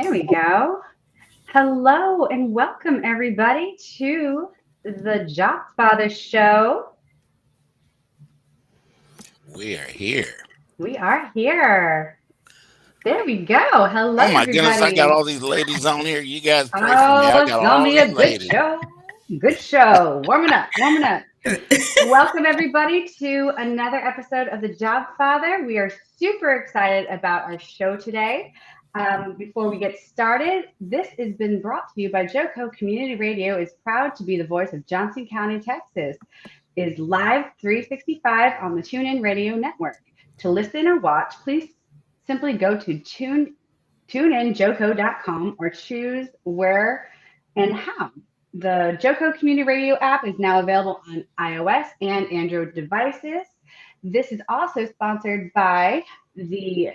There we go. Hello and welcome everybody to the Jobfather show. We are here. We are here. There we go. Hello Oh my goodness, I got everybody. all these ladies on here. You guys pray for me. Oh, I it's got gonna all be these a good ladies. show. Good show. Warming up, warming up. Welcome everybody to another episode of the Jobfather. We are super excited about our show today. Before we get started, this has been brought to you by Joco Community Radio. Is proud to be the voice of Johnson County, Texas. Is live 365 on the TuneIn Radio network. To listen or watch, please simply go to tuneinjoco.com or choose where and how. The Joco Community Radio app is now available on iOS and Android devices. This is also sponsored by the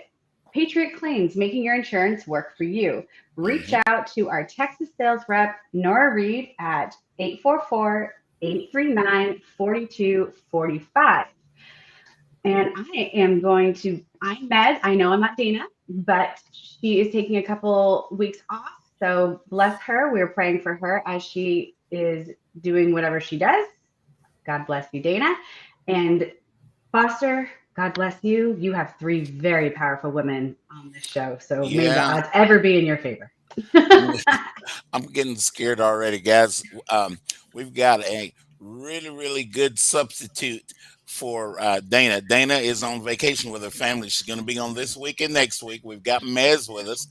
Patriot Claims, making your insurance work for you. Reach Hmm. out to our Texas sales rep, Nora Reed, at 844-839-4245. And I'm Med. I know I'm not Dana, but she is taking a couple weeks off. So bless her. We're praying for her as she is doing whatever she does. God bless you, Dana. And Foster, God bless you. You have three very powerful women on this show. So may the Yeah, odds ever be in your favor. I'm I'm getting scared already, guys. We've got a really good substitute for Dana. Dana is on vacation with her family. She's going to be on this week and next week. We've got Mez with us.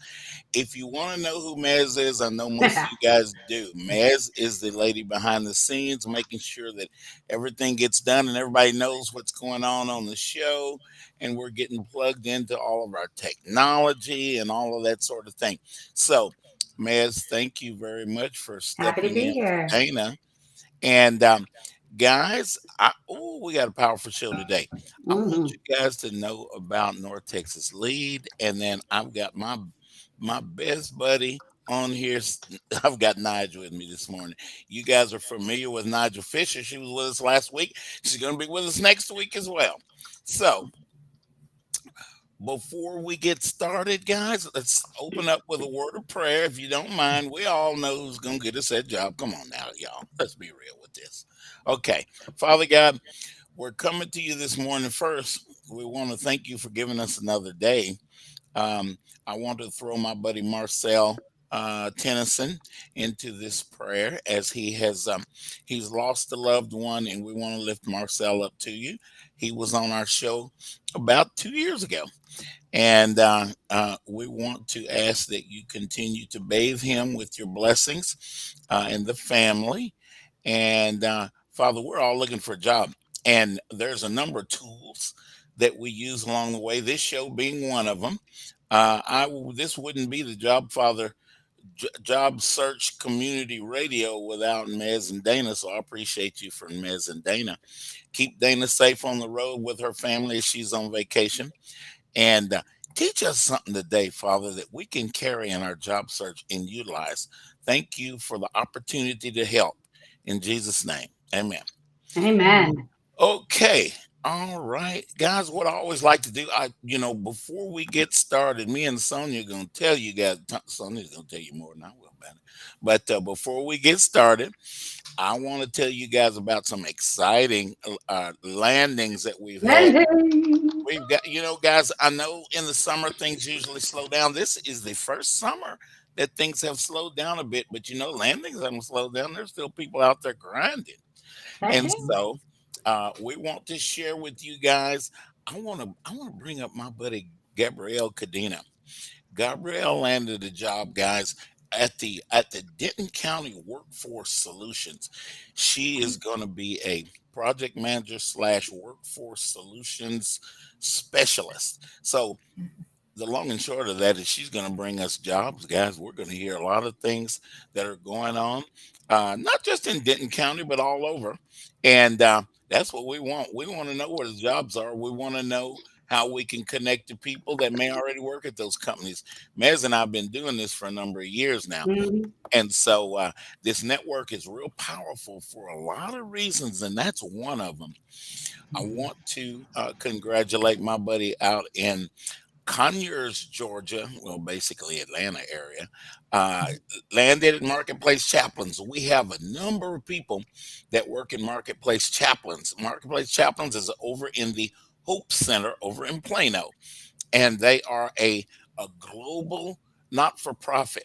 If you want to know who Mez is, I know most of you guys do. Mez is the lady behind the scenes, making sure that everything gets done and everybody knows what's going on the show. And we're getting plugged into all of our technology and all of that sort of thing. So, Mez, thank you very much for Happy to stepping be in for here. Dana. And guys, we got a powerful show today. I want Mhm. you guys to know about North Texas Lead, and then I've got my best buddy on here. I've got Nigel with me this morning. You guys are familiar with Nigeal Fisher. She was with us last week. She's going to be with us next week as well. So before we get started, guys, let's open up with a word of prayer. If you don't mind, we all know who's going to get us that job. Come on now, y'all. Let's be real with this. Okay. Father God, we're coming to you this morning. First, we want to thank you for giving us another day. I want to throw my buddy Marcel Tennyson into this prayer as he's lost a loved one, and we want to lift Marcel up to you. He was on our show about 2 years ago, and we want to ask that you continue to bathe him with your blessings and the family. And Father, we're all looking for a job, and there's a number of tools that we use along the way. This show being one of them. This wouldn't be the Job Father Job Search Community Radio without Mez and Dana. So I appreciate you for Mez and Dana. Keep Dana safe on the road with her family as she's on vacation, and teach us something today, Father, that we can carry in our job search and utilize. Thank you for the opportunity to help. In Jesus' name, amen. Amen. Okay. All right, guys. What I always like to do, before we get started, me and Sonia are gonna tell you guys. Sonia's gonna tell you more than I will about it. But before we get started, I want to tell you guys about some exciting landings that we've had. Landing. We've got, guys, I know in the summer things usually slow down. This is the first summer that things have slowed down a bit, but landings haven't slowed down. There's still people out there grinding. And Hey. so we want to share with you guys. I want to bring up my buddy Gabrielle Cadena. Gabrielle landed a job, guys, at the Denton County Workforce Solutions. She is going to be a project manager slash workforce solutions specialist. So the long and short of that is she's going to bring us jobs, guys. We're going to hear a lot of things that are going on, not just in Denton County, but all over. And that's what we want. We want to know where the jobs are. We want to know how we can connect to people that may already work at those companies. Mez and I have been doing this for a number of years now. Mhm. And so this network is real powerful for a lot of reasons, and that's one of them. I want to congratulate my buddy out in Conyers, Georgia, well, basically Atlanta area, uh, landed at Marketplace Chaplains. We have a number of people that work in Marketplace Chaplains. Marketplace Chaplains is over in the Hope Center over in Plano, and they are a global not for profit.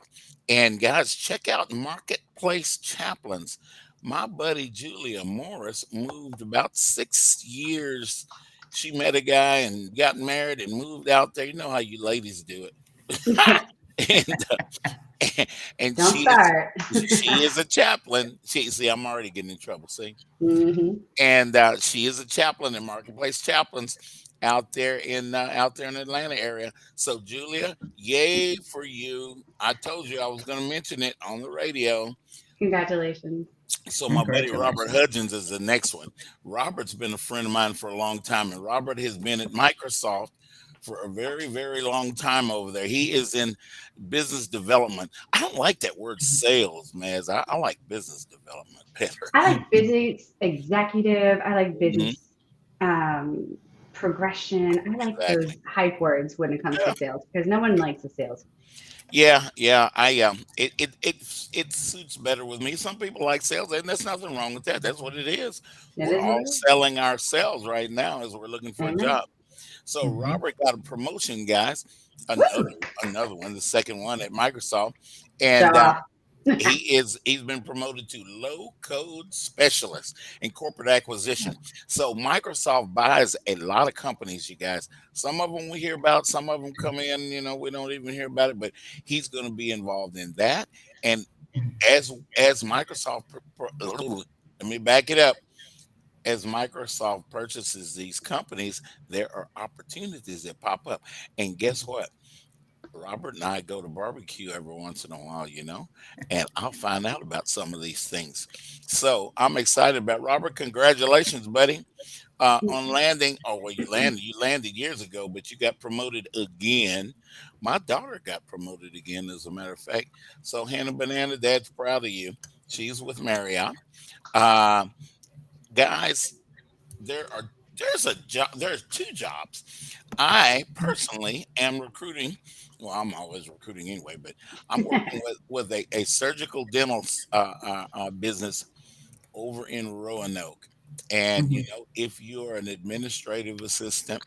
And guys, check out Marketplace Chaplains. My buddy Julia Morris moved about 6 years. She met a guy and got married and moved out there. You know how you ladies do it. and and Don't she is start. she is a chaplain. See, I'm already getting in trouble. See, Hmm. and she is a chaplain in Marketplace Chaplains out there in the Atlanta area. So Julia, yay for you! I told you I was going to mention it on the radio. Congratulations. So my buddy Robert Congratulations. Hudgens is the next one. Robert's been a friend of mine for a long time, and Robert has been at Microsoft for a very, very long time over there. He is in business development. I don't like that word sales, man. I like business development better. I like business executive. I like Mhm. business um, progression. I like Exactly. those hype words when it comes to Yeah. sales because no one likes the sales. Yeah, yeah. It suits better with me. Some people like sales, and there's nothing wrong with that. That's what it is. It We're is what all it is. selling ourselves right now as we're looking for a Amen. job. So Mhm. Robert got a promotion, guys. Another Woo! another one, the second one at Microsoft, Show and off. he's been promoted to low code specialist in corporate acquisition. So Microsoft buys a lot of companies, you guys. Some of them we hear about, some of them come in, we don't even hear about it, but he's going to be involved in that. And as Microsoft let me back it up. As Microsoft purchases these companies, there are opportunities that pop up. And guess what? Robert and I go to barbecue every once in a while, and I'll find out about some of these things. So I'm excited about Robert. Congratulations, buddy, on landing. Oh, well, you landed years ago, but you got promoted again. My daughter got promoted again, as a matter of fact. So Hannah Banana, Dad's proud of you. She's with Marriott. Uh, guys, there's two jobs. I personally am recruiting. Well, I'm always recruiting anyway, but I'm working with a surgical dental business over in Roanoke. And Mhm. if you're an administrative assistant,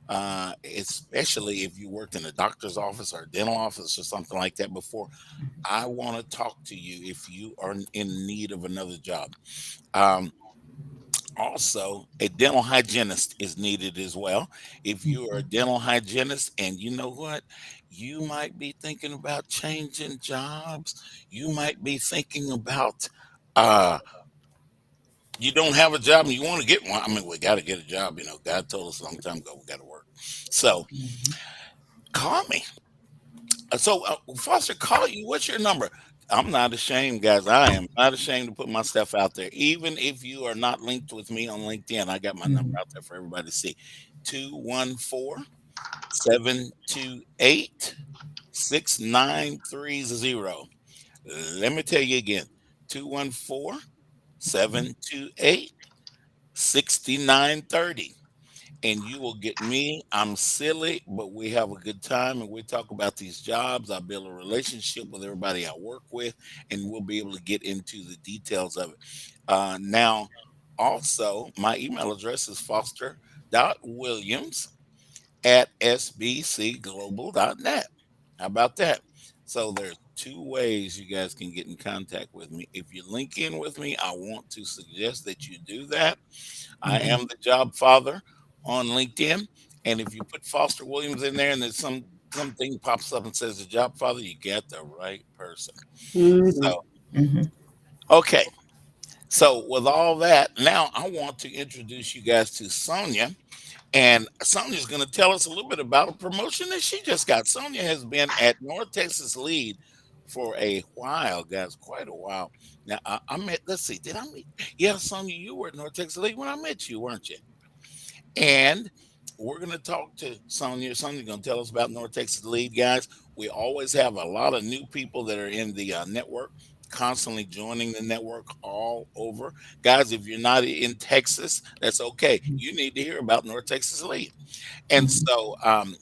especially if you worked in a doctor's office or a dental office or something like that before, I want to talk to you if you are in need of another job. Um, Also, a dental hygienist is needed as well. If you are a Mhm. dental hygienist and you know what, you might be thinking about changing jobs. You might be thinking about uh you don't have a job and you want to get one. I mean, we got to get a job. God told us a long time ago we got to work. So Mhm. call me. Foster, call you. What's your number? I'm not ashamed, guys. I am not ashamed to put my stuff out there. Even if you are not linked with me on LinkedIn, I got my number Mhm. out there for everybody to see. 214-728-6930. Let me tell you again, 214-728-6930, and you will get me. I'm silly, but we have a good time and we talk about these jobs. I build a relationship with everybody I work with, and we'll be able to get into the details of it. Now, also, my email address is foster.williams@sbcglobal.net. How about that? So there's two ways you guys can get in contact with me. If you link in with me, I want to suggest that you do that. I Mhm. am the job father on LinkedIn. And if you put Foster Williams in there and then something pops up and says the job father, you got the right person. Hmm. So, Mhm. okay. So with all that, now I want to introduce you guys to Sonia. And Sonia's going to tell us a little bit about a promotion that she just got. Sonia has been at North Texas Lead for a while, guys, quite a while. Now, I met, let's see, did I meet? Yeah, Sonia, you were at North Texas Lead when I met you, weren't you? And we're going to talk to Sonia. Sonia's going to tell us about North Texas Lead, guys. We always have a lot of new people that are in the network. constantly joining the network all over. Guys, if you're not in Texas, that's okay. You need to hear about North Texas Lead. And Mhm. so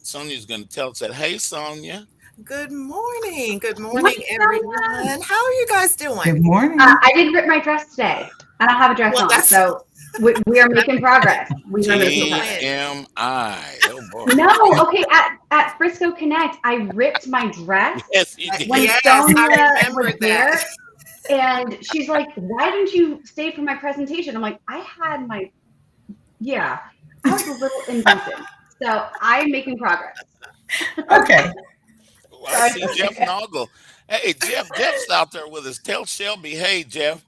Sonia's going to tell us that, hey, Sonia. Good morning. Good Hi, morning, Sonia. everyone. How are you guys doing? Good morning. I didn't rip my dress today. I don't have a dress Well, on, that's so we are making progress. We are that's making a progress. win. TMI. Oh, boy. No, okay. At Frisco Connect, I ripped my dress Yes, you when did. Yes, I Sonia was remembered that. there, and she's like, "Why didn't you stay for my presentation?" I'm like, "I had my yeah, I was a little indecent, so I'm making progress." Okay. Oh, I Sorry, see Jeff Sonia. Noggle. Hey, Jeff's out there with us. Tell Shelby, hey, Jeff.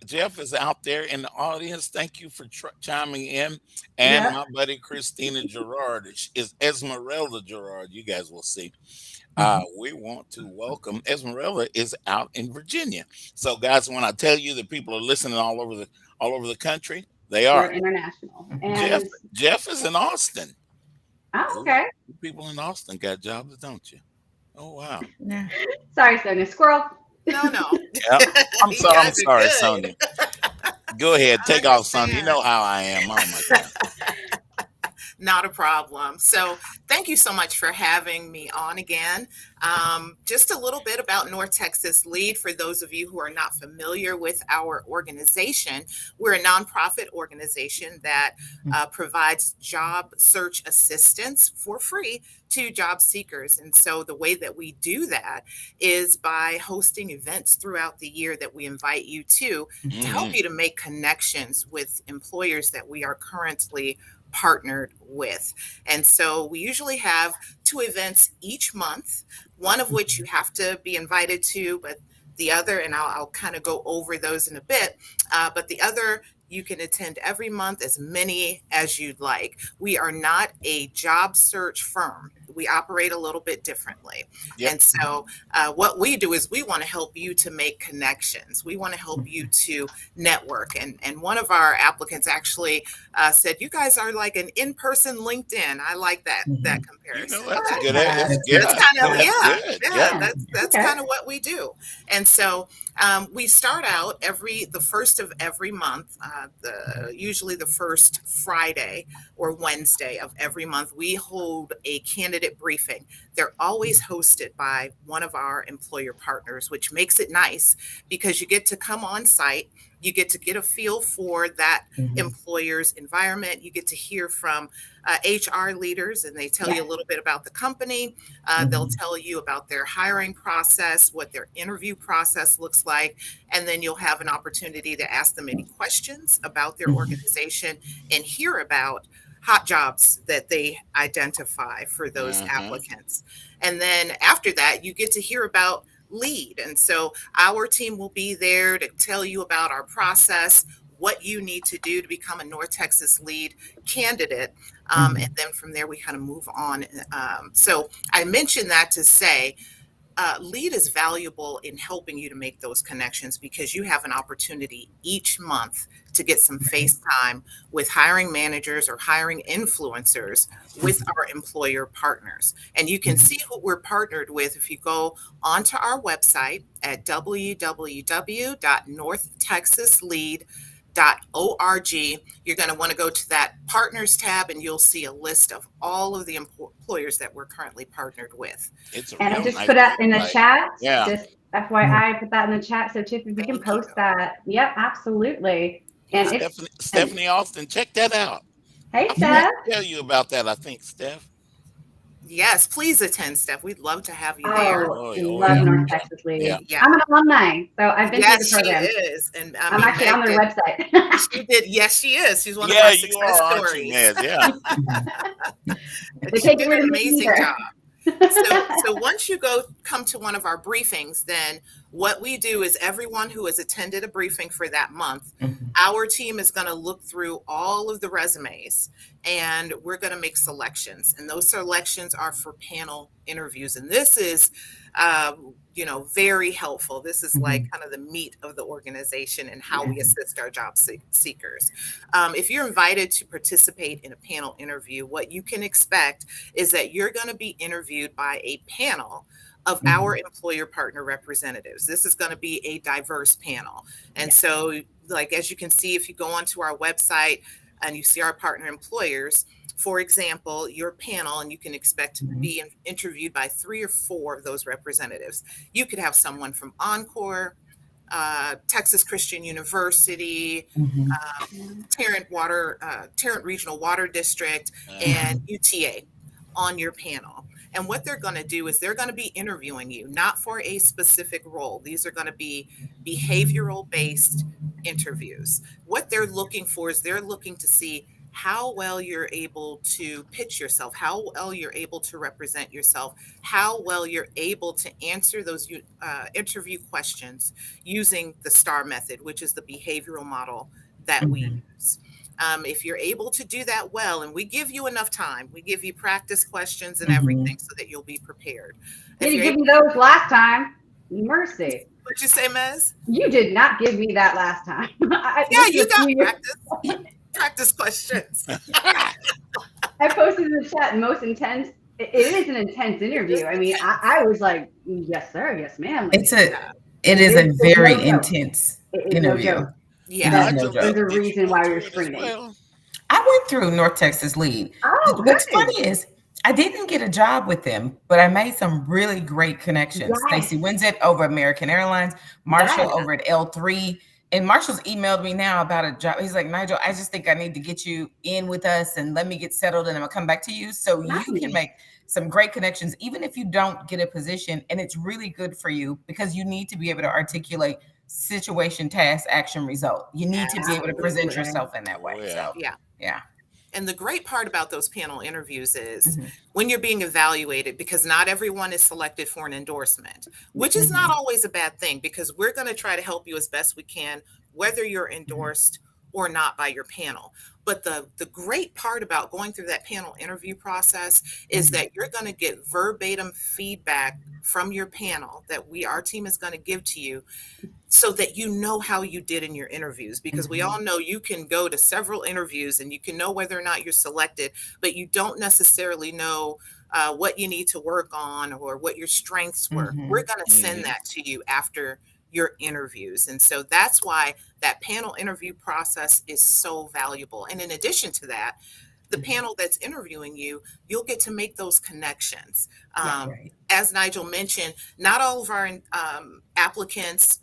Jeff is out there in the audience. Thank you for chiming in. And Yep, my buddy Christina Gerard is Esmeralda Gerard. You guys will see. Mhm. We want to welcome Esmeralda is out in Virginia. So, guys, when I tell you that people are listening all over the country, they we're are. international, Jeff and Jeff is in Austin. oh, Oh, okay. people in Austin got jobs, don't you? Oh wow. Yeah. Sorry, Sonia. Squirrel. No, no. Yeah. I'm You sorry. I'm guys are sorry, good. Sonia. Go ahead. I Take off, Sonia. You understand. know how I am. Oh my God. Not a problem. So, thank you so much for having me on again. Just a little bit about North Texas Lead for those of you who are not familiar with our organization. We're a nonprofit organization that provides job search assistance for free to job seekers. And so, the way that we do that is by hosting events throughout the year that we invite you to help Hmm. you to make connections with employers that we are currently partnered with. And so we usually have two events each month, one of which you have to be invited to, but the other, and I'll kind of go over those in a bit, but the other, you can attend every month, as many as you'd like. We are not a job search firm. We operate a little bit differently. Yep. And so, what we do is we want to help you to make connections. We want to help you to network. And one of our applicants actually said, "You guys are like an in-person LinkedIn." I like that Mhm. You know, comparison. I that's a like good. that. It's That's That's good. yeah. kind of Yeah. That's yeah, good. yeah. Yep. Yeah. That's Okay. kind of what we do. And so we start out the first of every month, usually the first Friday or Wednesday of every month. We hold a candidate briefing. They're always hosted by one of our employer partners, which makes it nice because you get to come on site. You get a feel for that Mhm. employer's environment. You get to hear from HR leaders, and they tell you Yes. a little bit about the company. They'll Mhm. tell you about their hiring process, what their interview process looks like, and then you'll have an opportunity to ask them any questions about their Mhm. organization and hear about hot jobs that they identify for those Uh-huh. applicants. And then after that, you get to hear about lead. And so our team will be there to tell you about our process, what you need to do to become a North Texas lead candidate. And Mhm. then from there, we kind of move on. So I mentioned that to say lead is valuable in helping you to make those connections because you have an opportunity each month to get some Right. face time with hiring managers or hiring influencers with Mhm. our employer partners. And you can Mhm. see who we're partnered with if you go onto our website at www.northtexaslead.org. You're going to want to go to that partners tab and you'll see a list of all of the employers that we're currently partnered with. It's a And I real just nice put that in the website. chat. Yeah. Just FYI, put that in the chat. So Tiff, if you can Thank you. post that. Yep, absolutely. Yeah. And it's and Stephanie Austin, check that out. hey I forgot Steph. to tell you about that. I think Steph. Yes, please attend, Steph. We'd love to have you there. Oh, Oh love yeah. North Mhm. Yeah. Texas Yeah. Lead. Yeah. I'm an alumni, so I've been through the Yes, she program. is. And I I'm mean, actually on Meg their did. website. She did. Yes, she is. She's one of Yeah, our you success are, aren't you, stories. Ned? Yeah. Mhm. But They she can't get did rid an of me amazing either. job. So once you come to one of our briefings, then what we do is everyone who has attended a briefing for that month, Mhm. our team is going to look through all of the resumes and we're going to make selections. And those selections are for panel interviews. And this is, very helpful. This is like Mhm. kind of the meat of the organization and how Yeah. we assist our job seekers. If you're invited to participate in a panel interview, what you can expect is that you're going to be interviewed by a panel of our employer partner representatives. This is going to be a diverse panel. And so, like, as you can see, if you go onto our website and you see our partner employers, for example, your panel, and you can expect to be interviewed by 3 or 4 of those representatives. You could have someone from Encore, Texas Christian University, Tarrant Regional Water District, and UTA on your panel. And what they're going to do is they're going to be interviewing you, not for a specific role. These are going to be behavioral based interviews. What they're looking for is they're looking to see how well you're able to pitch yourself, how well you're able to represent yourself, how well you're able to answer those interview questions using the STAR method, which is the behavioral model that we use. If you're able to do that well, and we give you enough time, we give you practice questions and everything so that you'll be prepared. Did you give me those last time? Mercy. What'd you say, Mez? You did not give me that last time. Yeah, you got practice questions. I posted in the chat most intense. It is an intense interview. I mean, I was like, yes, sir, yes, ma'am. Like, it is a very intense interview. Yeah, there's a reason why you're screening. I went through North Texas Lead. Oh, what's funny is I didn't get a job with them, but I made some really great connections. Yes. Stacey Winsett over American Airlines, Marshall over at L3. And Marshall's emailed me now about a job. He's like, Nigeal, I just think I need to get you in with us and let me get settled and I'm gonna come back to you. So you can make some great connections, even if you don't get a position. And it's really good for you because you need to be able to articulate situation, task, action, result. You need to be able to present yourself in that way. So yeah. And the great part about those panel interviews is when you're being evaluated, because not everyone is selected for an endorsement, which is not always a bad thing, because we're going to try to help you as best we can, whether you're endorsed or not by your panel. But the great part about going through that panel interview process is that you're going to get verbatim feedback from your panel that our team is going to give to you, so that you know how you did in your interviews, because we all know you can go to several interviews and you can know whether or not you're selected, but you don't necessarily know what you need to work on or what your strengths were. We're going to send that to you after your interviews. And so that's why that panel interview process is so valuable. And in addition to that, the panel that's interviewing you, you'll get to make those connections. As Nigeal mentioned, not all of our applicants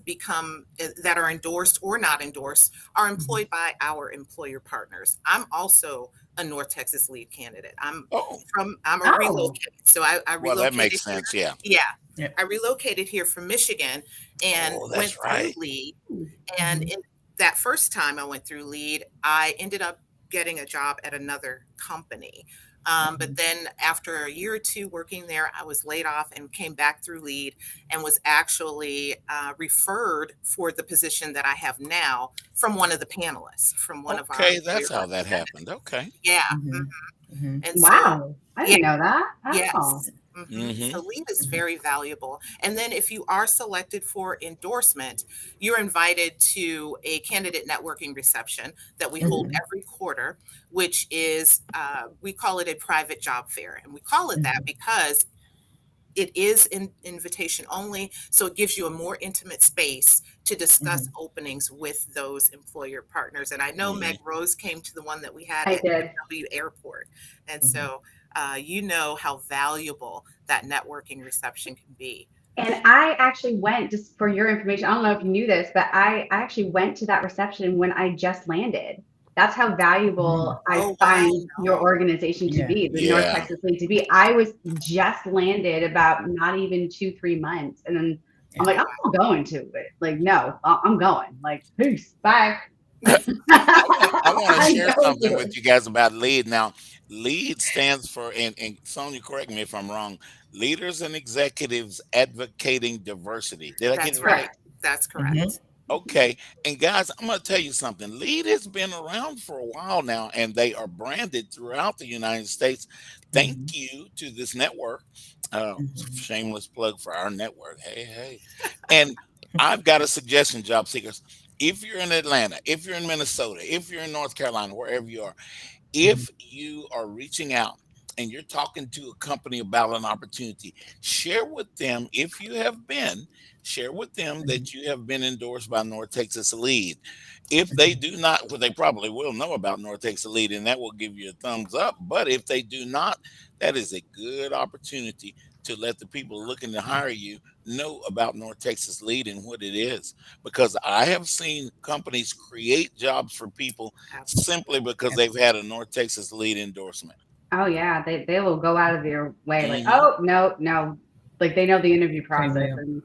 that are endorsed or not endorsed are employed by our employer partners. I'm also a North Texas Lead candidate. I'm a relocated. So I relocated. Well, that makes sense. Yeah. I relocated here from Michigan and went through Lead. And in that first time I went through Lead, I ended up getting a job at another company. But then after a year or two working there, I was laid off and came back through Lead and was actually referred for the position that I have now from one of the panelists, from one of our. Okay, that's how that happened. Okay. Yeah. And wow. I didn't know that. Oh. Yes. So Lead is very valuable. And then if you are selected for endorsement, you're invited to a candidate networking reception that we hold every quarter, which is, we call it a private job fair. And we call it that because it is invitation only. So it gives you a more intimate space to discuss openings with those employer partners. And I know Meg Rose came to the one that we had at W Airport. And so you know how valuable that networking reception can be. And I actually went, just for your information, I don't know if you knew this, but I actually went to that reception when I just landed. That's how valuable I find your organization to be, the North Texas Lead to be. I was just landed about not even 2-3 months. And then I'm like, I'm not going to it. Like, no, I'm going. Like, peace, bye. I want to share something with you guys about LEAD. Now, LEAD stands for, and Sonia, correct me if I'm wrong, Leaders and Executives Advocating Diversity. Did I get it right? That's correct. Okay. And guys, I'm going to tell you something. LEAD has been around for a while now, and they are branded throughout the United States. Thank you to this network. Shameless plug for our network. Hey. And I've got a suggestion, job seekers. If you're in Atlanta, if you're in Minnesota, if you're in North Carolina, wherever you are, if you are reaching out and you're talking to a company about an opportunity, share with them, if you have been, share with them Mhm. that you have been endorsed by North Texas Lead. If they do not, well, they probably will know about North Texas Lead, and that will give you a thumbs up. But if they do not, that is a good opportunity to let the people looking to hire you know about North Texas Lead and what it is. Because I have seen companies create jobs for people simply Absolutely. because they've had a North Texas Lead endorsement. Oh yeah, they will go out of their way like, Hmm. oh no, no. Like they know the interview Same process deal. and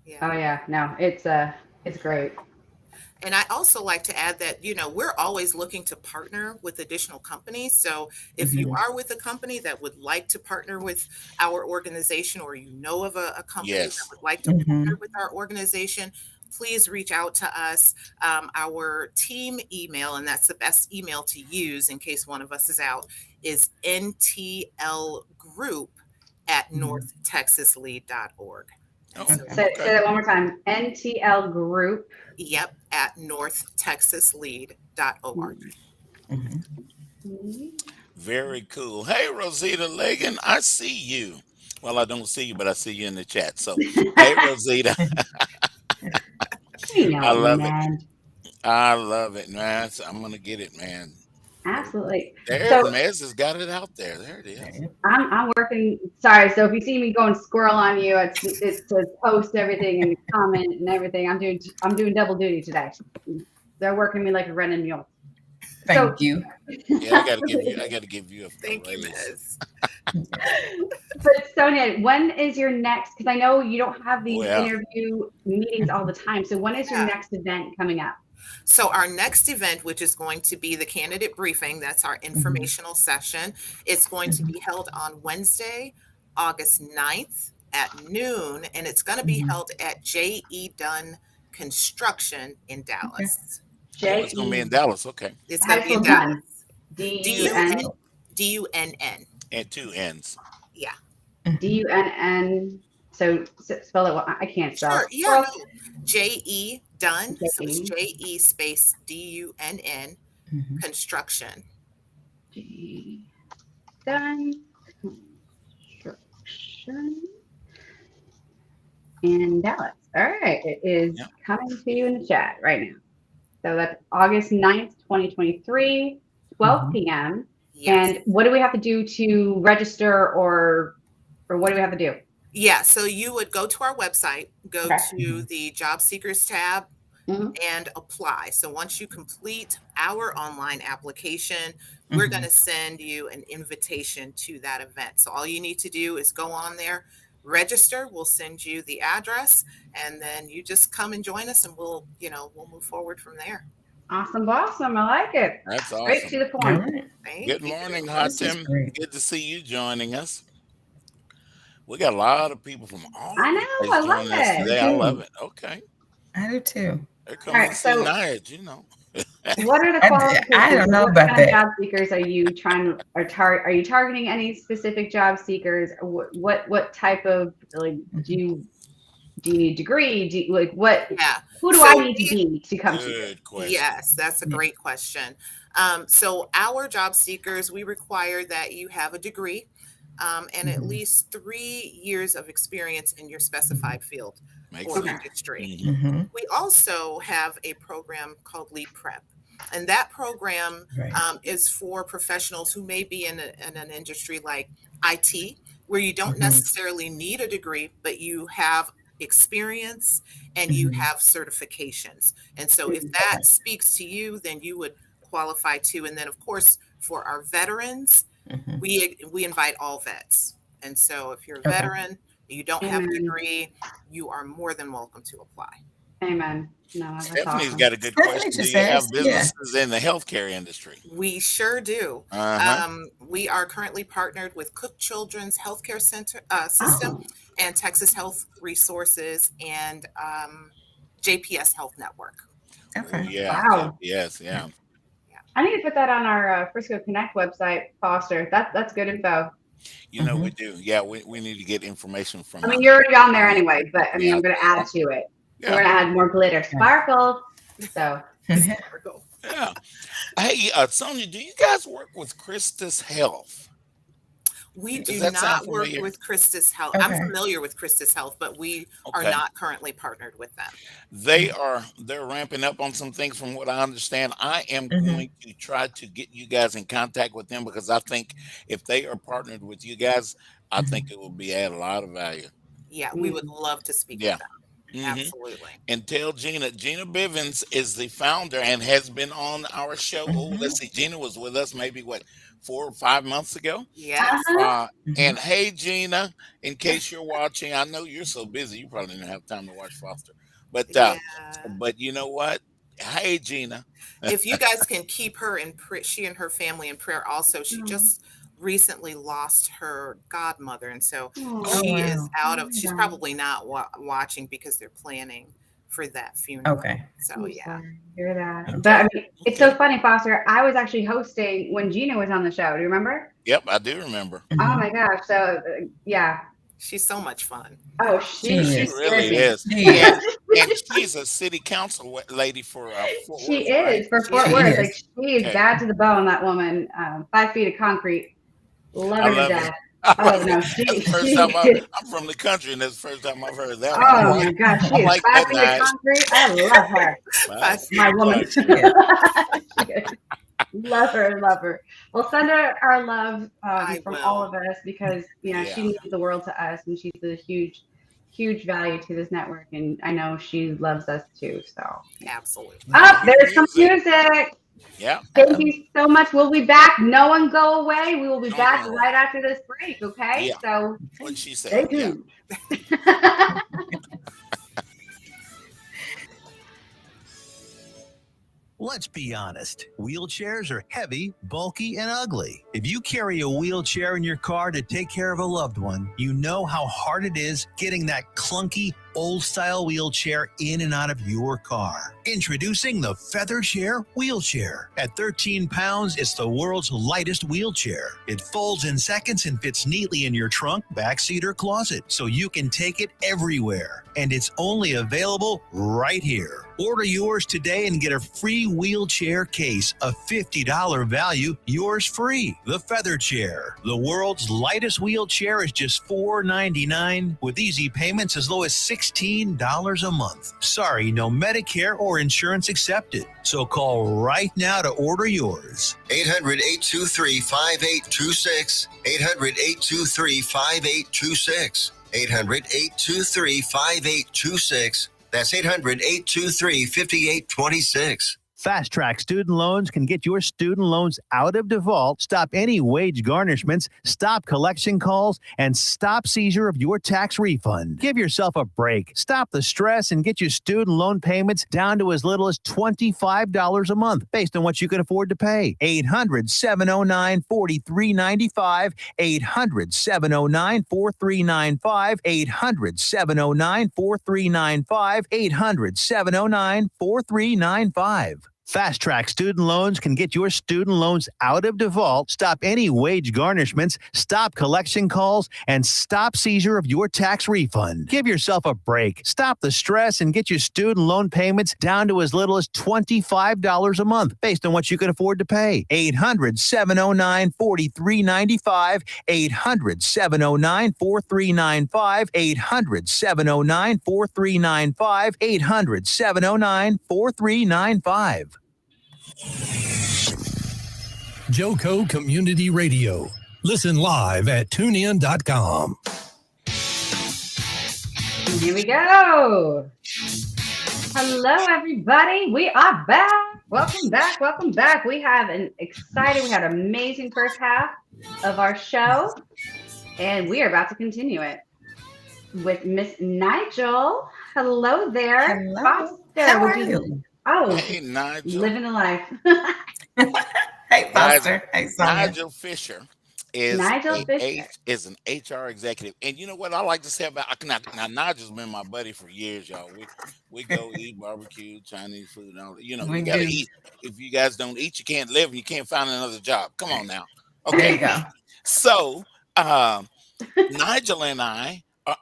Yeah. oh yeah, no, it's great. And I also like to add that, we're always looking to partner with additional companies. So if you Mhm. are with a company that would like to partner with our organization, or you know of a company that Yes. would like to partner Mhm. with our organization, please reach out to us. Our team email, and that's the best email to use in case one of us is out, is Mhm. ntlgroup@northtexaslead.org. And Oh, so Okay. Say okay. that one more time. NTL Group. yep, at northtexaslead.org. Mhm. Very cool. Hey, Rosita Legan, I see you. Well, I don't see you, but I see you in the chat. So, hey, Rosita, You know I it, love it. man. I love it, man. So I'm gonna get it, man. There, Absolutely. there, So Mez has got it out there. There it is. Yep. I'm working. Sorry. So if you see me going squirrel on you, it's to post everything and comment and everything. I'm doing double duty today. They're working me like a running mule. So Thank you. Yeah, I gotta give you a Thank you, raise. Ms. but Sonia, when is your next? Because I know you don't have these Well, interview meetings all the time. So when is your Yeah. next event coming up? So our next event, which is going to be the candidate briefing, that's our Mhm. informational session. It's going to Mhm. be held on Wednesday, August 9th at noon, and it's going to be Mhm. held at J.E. Dunn Construction in Okay. Dallas. oh, J it's gonna be in E. Dallas. Okay, It's How going do to you be in spell done? Dallas. D U D-U-N, N Oh. D-U-N-N. and two ends. Yeah. D Mhm. U N N. So spell it. I can't Sure. spell. Yeah, Squirrel. no. J.E. Dunn. J So it's E J.E. space D-U-N-N Mhm. construction. G done construction in Dallas. All right, it is Yeah. coming to you in the chat right now. So that's August 9th, 2023, 12 Mhm. p.m. Yes. And what do we have to do to register or what do we have to do? Yeah, so you would go to our website, go Okay. to Mhm. the job seekers tab, Mhm. and apply. So once you complete our online application, we're going Mhm. to send you an invitation to that event. So all you need to do is go on there, register, we'll send you the address, and then you just come and join us, and we'll move forward from there. Awesome, awesome. I like it. That's Straight to awesome. the All point. right. Good Thank you. morning, This is Hatem. great. Good to see you joining us. We got a lot of people from all I over the know. place I love joining us I it. today. I love do. it. Okay, I do too. they're All coming to right. see So Nige. what are the I qualifications? don't So know what about kind of that. job seekers are you are you targeting any specific job seekers? What type of like Mhm. do you need a degree? Do you, like what Yeah. who do I So need to be to come to you? Good question. yes, that's a Yeah. great question. So our job seekers, we require that you have a degree and at Mhm. least 3 years of experience in your Mhm. specified field Makes or Okay. sense. industry. Hmm. Mhm. We also have a program called Lead Prep. And that program Right. is for professionals who may be in an industry like IT, where you don't Mhm. necessarily need a degree, but you have experience and you Mhm. have certifications. And so if that speaks to you, then you would qualify too. And then, of course, for our veterans, Mhm. we invite all vets. And so if you're a Okay. veteran, you don't have a Amen. degree, you are more than welcome to apply. Amen. No, that's Stephanie's awesome. got a good Stephanie question. Do just you have asked. Yeah. businesses in the healthcare industry? We sure do. Uh huh. We are currently partnered with Cook Children's Healthcare Center System Oh, and Texas Health Resources and JPS Health Network. Oh Okay. yeah, wow. JPS. Yeah. Yeah. I need to put that on our Frisco Connect website, Foster. That's good info. You know we Mhm. do. Yeah, we need to get information I from mean, you're already on there the anyway, but I company mean, I'm out going to there. add to it. We're Yeah, going to add more glitter, sparkle. So, Sparkle. yeah. Hey, Sonia, do you guys work with Christus Health? We Does do that sound not work familiar? with Christus Health. I'm Okay. familiar with Christus Health, but we are Okay. not currently partnered with them. They're ramping up on some things from what I understand. I am Mm-hmm. going to try to get you guys in contact with them because I think if they are partnered with you guys, I think it will be add a lot of value. Yeah, we would Mm. love to speak with Yeah. them. hmm Absolutely. And tell Gina Bivens is the founder and has been on our show. Oh, Mm-hmm. let's see. Gina was with us maybe what 4 or 5 months ago. Yes. Uh-huh. Mm-hmm. And hey, Gina, in case you're watching, I know you're so busy, you probably didn't have time to watch Foster. Yeah. But you know what? Hey, Gina. If you guys can keep her in prayer, she and her family in prayer also. She Oh, just recently lost her godmother. And so Oh, she oh, is wow. out oh of, my she's God. probably not watching because they're planning for that funeral. Okay. So, I'm yeah. sorry to hear that. But Okay. I mean, it's Okay. so funny, Foster. I was actually hosting when Gina was on the show. Do you remember? Yep, I do remember. Oh Mm-hmm. my gosh. So yeah. She's so much fun. Oh, She she She is is. really tripping. is. She And is. and she's a city council lady for Fort She Worth, right? is for She Fort is. She Worth. Like is. she is Okay. bad to the bone. That woman, 5 feet of concrete. Love I her to love her. death. I Oh love her. no, That's she the first time she. I'm from the country, and that's the first time I've heard that one. Oh my gosh, I she is like five that, feet of Nige. concrete. I love her. 5 Five- feet My of woman. She concrete. is. She is. Love her, love her. Well, send her our love I from all will. of us because she Yeah. means the world to us, and she's a huge, huge value to this network, and I know she loves us too. So, Absolutely. oh, Cue there's some music. music. Yeah. Thank Uh-oh. you so much. We'll be back. No one go away. We will be Don't back go away. right after this break. Okay, Yeah. so What she stay said. Yeah. tuned. Let's be honest, wheelchairs are heavy, bulky, and ugly. If you carry a wheelchair in your car to take care of a loved one, you know how hard it is getting that clunky, old-style wheelchair in and out of your car. Introducing the Feather Chair Wheelchair. At 13 pounds, it's the world's lightest wheelchair. It folds in seconds and fits neatly in your trunk, backseat, or closet, so you can take it everywhere. And it's only available right here. Order yours today and get a free wheelchair case, a $50 value, yours free. The Feather Chair. The world's lightest wheelchair is just $4.99 with easy payments as low as $16 a month. Sorry, no Medicare or insurance accepted. So call right now to order yours. 800-823-5826. 800-823-5826. 800-823-5826. That's 800-823-5826. Fast Track Student Loans can get your student loans out of default, stop any wage garnishments, stop collection calls, and stop seizure of your tax refund. Give yourself a break. Stop the stress and get your student loan payments down to as little as $25 a month based on what you can afford to pay. 800-709-4395. 800-709-4395. 800-709-4395. 800-709-4395. Fast Track Student Loans can get your student loans out of default, stop any wage garnishments, stop collection calls, and stop seizure of your tax refund. Give yourself a break. Stop the stress and get your student loan payments down to as little as $25 a month based on what you can afford to pay. 800-709-4395. 800-709-4395. 800-709-4395. 800-709-4395. Joco Community Radio. Listen live at tunein.com. Here we go. Hello, everybody. We are back. Welcome back. Welcome back. We had an amazing first half of our show, and we are about to continue it with Miss Nigeal. Hello there. Hello. Foster, How would are you? Oh, Hey, Nigel. living the life. Hey, Foster. Hey, Sonia. Nigeal Fisher is Nigeal Fisher. is an HR executive, and you know what I like to say about now Nigel's been my buddy for years, y'all. We go eat barbecue, Chinese food, and all that. You know, We you gotta do. eat. If you guys don't eat, you can't live, and you can't find another job. Come on now. There Okay, you go. so Nigeal and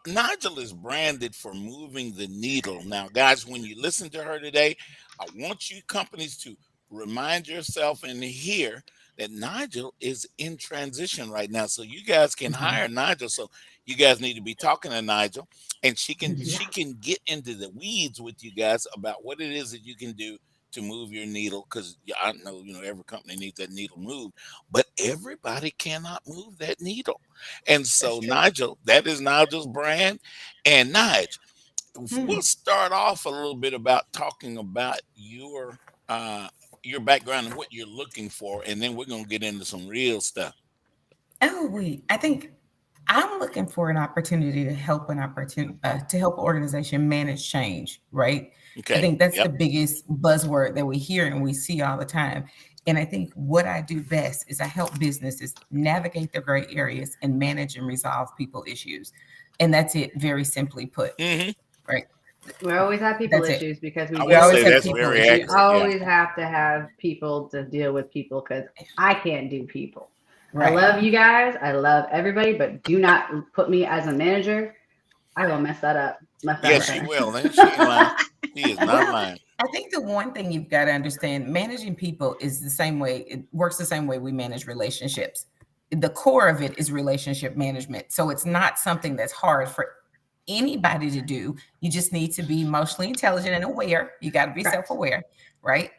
Nigeal is branded for moving the needle. Now, guys, when you listen to her today, I want you companies to remind yourself and hear that Nigeal is in transition right now. So you guys can Mhm. hire Nigeal. So you guys need to be talking to Nigeal, and she can Mhm. she can get into the weeds with you guys about what it is that you can do to move your needle. Because I know every company needs that needle moved, but everybody cannot move that needle. And That's so true. Nigeal, that is Nigeal's brand. And Nige, we'll Mm. start off a little bit about talking about your background and what you're looking for, and then we're gonna get into some real stuff. Oh, wait. I think I'm looking for an opportunity to help an organization manage change, right? I Okay. think that's the Yep. biggest buzzword that we hear and we see all the time. And I think what I do best is I help businesses navigate their gray areas and manage and resolve people issues. And that's it, very simply put, Hmm. right? We always have people That's it. issues because we I We would deal always say with have that's people. people very We issues. accurate. Yeah. always have to have people to deal with people because I can't do people. I Right. love you guys. I love everybody, but do not put me as a manager. I will mess that up left, right, Yes, and she Right. center. will. And she ain't lying. She is not Well, lying. I think the one thing you've got to understand, managing people is the same way, it works the same way we manage relationships. The core of it is relationship management. So it's not something that's hard for anybody to do. You just need to be emotionally intelligent and aware. You got to be Correct. self-aware, right?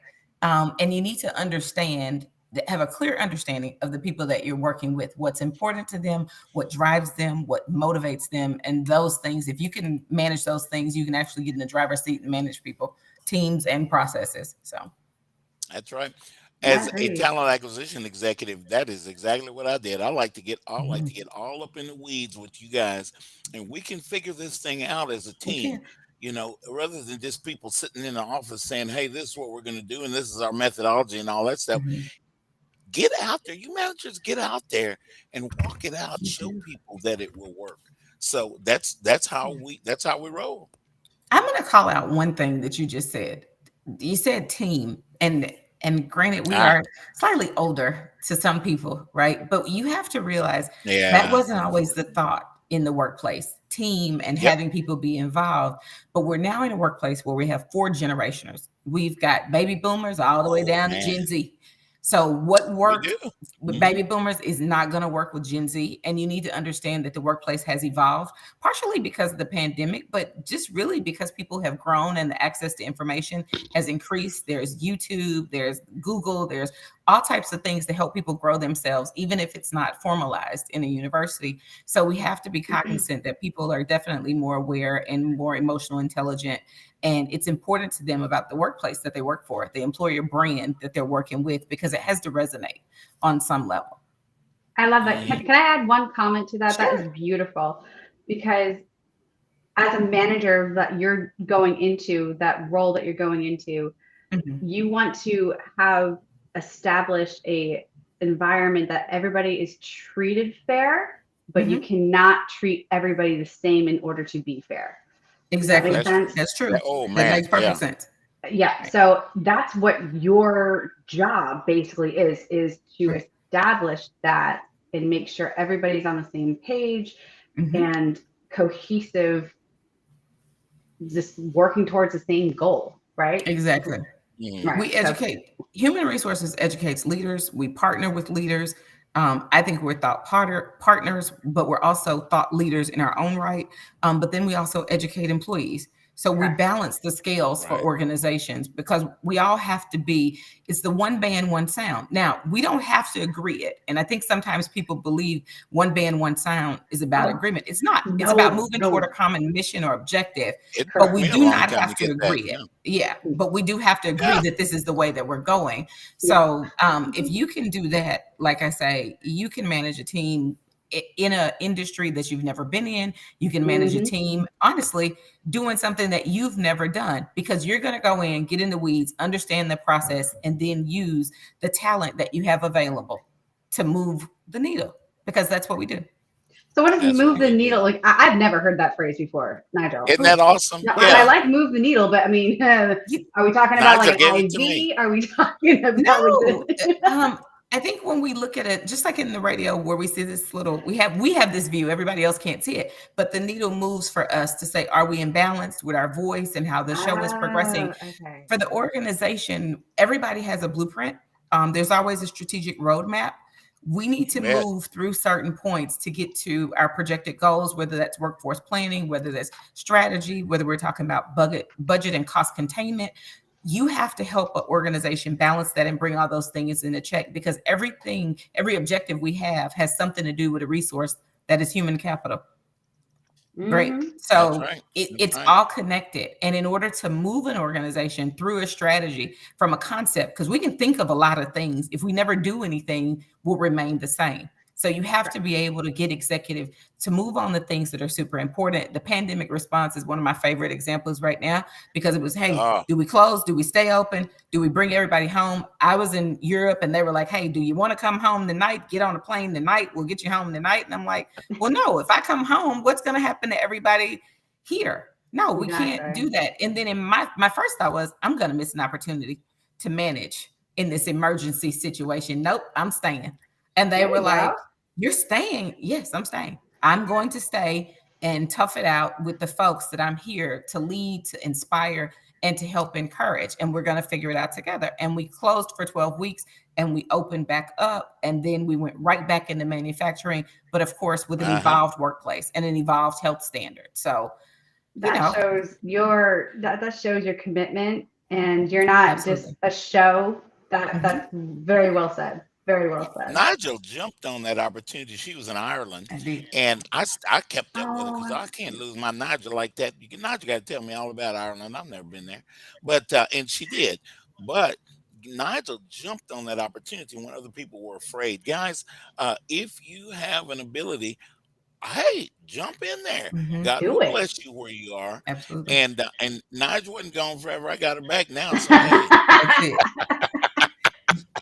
And you need to understand, have a clear understanding of the people that you're working with, what's important to them, what drives them, what motivates them, and those things. If you can manage those things, you can actually get in the driver's seat and manage people, teams, and processes. So, That's right. I As a agree. talent acquisition executive, that is exactly what I did. I like mhm, to get all up in the weeds with you guys, and we can figure this thing out as a we team. can. Rather than just people sitting in the office saying, "Hey, this is what we're going to do, and this is our methodology, and all that stuff." Mhm, Get out there, you managers, get out there and walk it out. you Show do. people that it will work. So that's how we roll. I'm going to call out one thing that you just said. You said team, and granted, we Ah, are slightly older to some people, right? But you have to realize that yeah, wasn't always the thought in the workplace, team and yep. having people be involved. But we're now in a workplace where we have four generationers. We've got baby boomers all the way Oh down to man, Gen Z. So what we worked do. with Hmm. baby boomers is not going to work with Gen Z. And you need to understand that the workplace has evolved, partially because of the pandemic, but just really because people have grown and the access to information has increased. There's YouTube, there's Google, there's all types of things to help people grow themselves, even if it's not formalized in a university. So we have to be cognizant that people are definitely more aware and more emotional intelligent. And it's important to them about the workplace that they work for, the employer brand that they're working with, because it has to resonate on some level. I love that. Hmm. Can I add one comment to that? That is Sure. beautiful because as a manager that you're going into, that role that you're going into, Mhm. you want to have established a environment that everybody is treated fair, but you Mhm. cannot treat everybody the same in order to be fair. Does that make Exactly. That's true. sense? That's true. Oh That man, makes yeah. perfect sense. Yeah. Right. So that's what your job basically is to Right. establish that and make sure everybody's on the same page Mhm. and cohesive, just working towards the same goal, right? Exactly. Hmm. Right. We So educate. Human resources educates leaders. We partner with leaders. I think we're partners, but we're also thought leaders in our own right. But then we also educate employees. So we correct. balance the scales for Right. organizations because we all have to be, it's the one band, one sound. Now, we don't have to agree it. And I think sometimes people believe one band, one sound is about Oh, agreement. It's not. It's about no, moving toward a no, common mission or objective, It but took we correct. me a do long not time to have to get that. agree it. Yeah. Yeah, but we do have to agree Yeah. that this is the way that we're going. Yeah. So if you can do that, like I say, you can manage a team in an industry that you've never been in. You can manage a Hmm. team, honestly, doing something that you've never done because you're going to go in, get in the weeds, understand the process, and then use the talent that you have available to move the needle because that's what we do. So what does That's what move the we do. needle? Like I've never heard that phrase before, Nigel. Isn't that awesome? No, I Yeah. like move the needle, but I mean, You, are we talking about like Nigel an gave it to me. IV? Are we talking about like no, the? I think when we look at it, just like in the radio where we see this little, we have this view, everybody else can't see it, but the needle moves for us to say, are we in balance with our voice and how the show is progressing? Okay. For the organization, everybody has a blueprint, There's always a strategic roadmap. We need to Bet. move through certain points to get to our projected goals, whether that's workforce planning, whether that's strategy, whether we're talking about budget and cost containment. You have to help an organization balance that and bring all those things into check, because every objective we have has something to do with a resource that is human capital. Great. Mhm. That's So right. it's That's right. all connected. And in order to move an organization through a strategy from a concept, because we can think of a lot of things, if we never do anything, will remain the same. So you have to be able to get executive to move on the things that are super important. The pandemic response is one of my favorite examples right now, because it was, hey, Oh, do we close? Do we stay open? Do we bring everybody home? I was in Europe and they were like, hey, do you want to come home tonight? Get on a plane tonight. We'll get you home tonight. And I'm like, well, no, if I come home, what's going to happen to everybody here? No, we can't Exactly. do that. And then in my first thought was, I'm going to miss an opportunity to manage in this emergency situation. Nope, I'm staying. And they There were you like, go. you're staying? Yes, I'm staying. I'm going to stay and tough it out with the folks that I'm here to lead, to inspire, and to help encourage. And we're going to figure it out together. And we closed for 12 weeks and we opened back up. And then we went right back into manufacturing, but of course, with an evolved workplace and an evolved health standard. So, That shows that shows your commitment, and you're not absolutely. just a show. That's very well said. Very well said. Nigel jumped on that opportunity. She was in Ireland, I did. and I kept up with her because Oh, I can't lose my Nigel like that. Nigel got to tell me all about Ireland. I've never been there, but and she did. But Nigel jumped on that opportunity when other people were afraid. Guys, if you have an ability, hey, jump in there. God will do it. bless you where you are. Absolutely. And Nigel wasn't gone forever. I got her back now. So hey, That's it.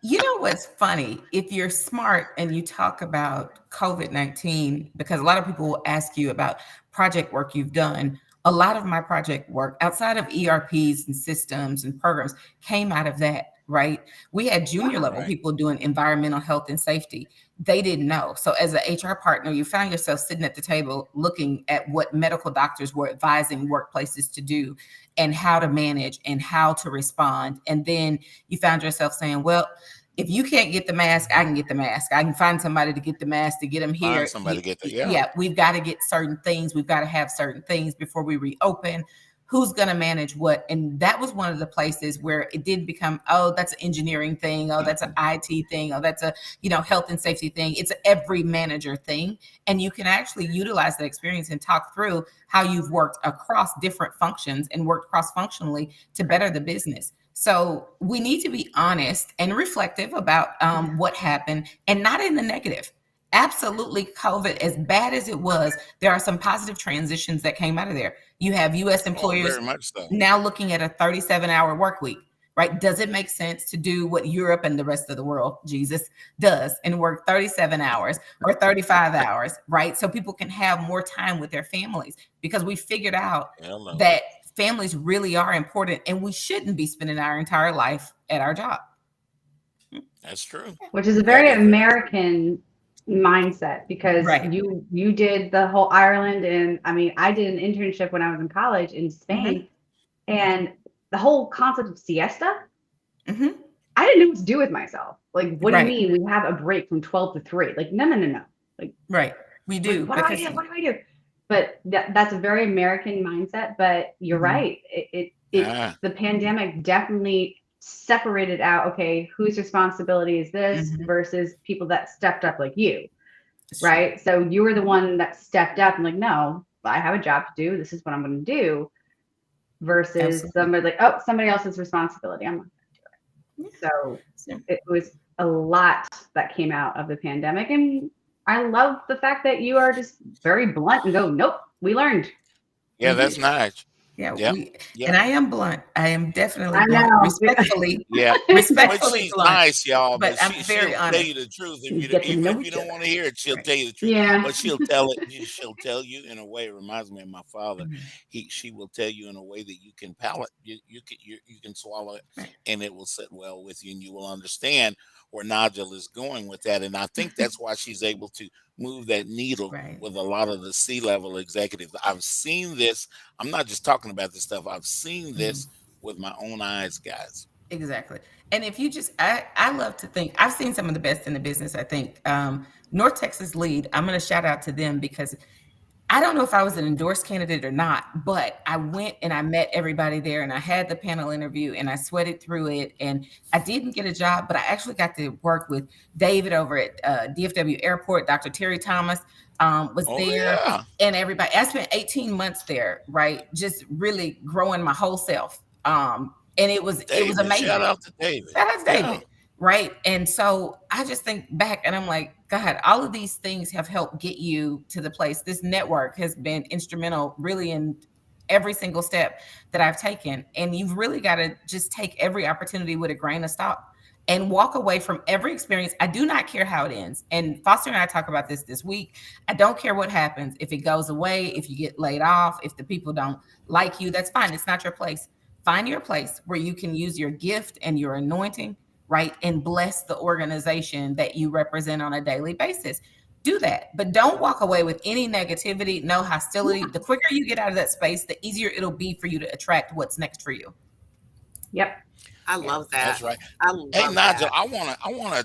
You know what's funny? If you're smart and you talk about COVID-19, because a lot of people will ask you about project work you've done. A lot of my project work outside of ERPs and systems and programs came out of that, right? We had junior level right. people doing environmental health and safety. They didn't know. So as an HR partner, you found yourself sitting at the table looking at what medical doctors were advising workplaces to do and how to manage and how to respond. And then you found yourself saying, well, if you can't get the mask, I can get the mask. I can find somebody to get the mask to get them here. Find somebody to get there. Yeah. Yeah, we've got to get certain things. We've got to have certain things before we reopen. Who's going to manage what? And that was one of the places where it did become, oh, that's an engineering thing. Oh, that's an IT thing. Oh, that's a, health and safety thing. It's every manager thing. And you can actually utilize that experience and talk through how you've worked across different functions and worked cross-functionally to better the business. So we need to be honest and reflective about what happened, and not in the negative. Absolutely, COVID, as bad as it was, there are some positive transitions that came out of there. You have U.S. employers very much so. now looking at a 37-hour work week, right? Does it make sense to do what Europe and the rest of the world, Jesus, does and work 37 hours or 35 hours, right? So people can have more time with their families, because we figured out that families really are important, and we shouldn't be spending our entire life at our job. That's true. Which is a very American mindset, because Right. you did the whole Ireland, and I mean, I did an internship when I was in college in Spain, and the whole concept of siesta, I didn't know what to do with myself. Like, what do you mean we have a break from 12 to 3? Like, no. Like, right. We do. What do I do? What do I do? But that's a very American mindset. But you're right. The pandemic definitely separated out, okay, whose responsibility is this versus people that stepped up like you, right? So you were the one that stepped up and like, no, I have a job to do. This is what I'm going to do, versus somebody like, oh, somebody else's responsibility. I'm not going to do it. So it was a lot that came out of the pandemic. And I love the fact that you are just very blunt and go, nope, we learned. Yeah, that's nice. Yeah, Yeah. And I am blunt. I am definitely I blunt. know. Respectfully. Yeah. Respectfully She's blunt. nice, y'all. But I'm very she'll honest. tell you the truth. Get to Even know if you each don't other. want to hear it, she'll tell you the truth. Yeah. But she'll tell it. She'll tell you in a way. It reminds me of my father. She will tell you in a way that you can palate. You can swallow it, and it will sit well with you, and you will understand where Nigel is going with that. And I think that's why she's able to move that needle with a lot of the C-level executives. I've seen this. I'm not just talking about this stuff. I've seen this with my own eyes, guys. Exactly. And if you just, I love to think, I've seen some of the best in the business, I think. North Texas Lead, I'm going to shout out to them because I don't know if I was an endorsed candidate or not, but I went and I met everybody there and I had the panel interview and I sweated through it. And I didn't get a job, but I actually got to work with David over at DFW Airport. Dr. Terry Thomas was Oh there, yeah. and everybody. I spent 18 months there, right? Just really growing my whole self. And it was David, shout amazing. out to David. Shout out to Yeah. David. Right. And so I just think back and I'm like, God, all of these things have helped get you to the place. This network has been instrumental really in every single step that I've taken. And you've really got to just take every opportunity with a grain of salt and walk away from every experience. I do not care how it ends. And Foster and I talk about this week. I don't care what happens. If it goes away, if you get laid off, if the people don't like you, that's fine. It's not your place. Find your place where you can use your gift and your anointing, right? And bless the organization that you represent on a daily basis. Do that, but don't walk away with any negativity, no hostility. The quicker you get out of that space, the easier it'll be for you to attract what's next for you. Yep. I love that. That's right. I love Hey Nigel, that. I want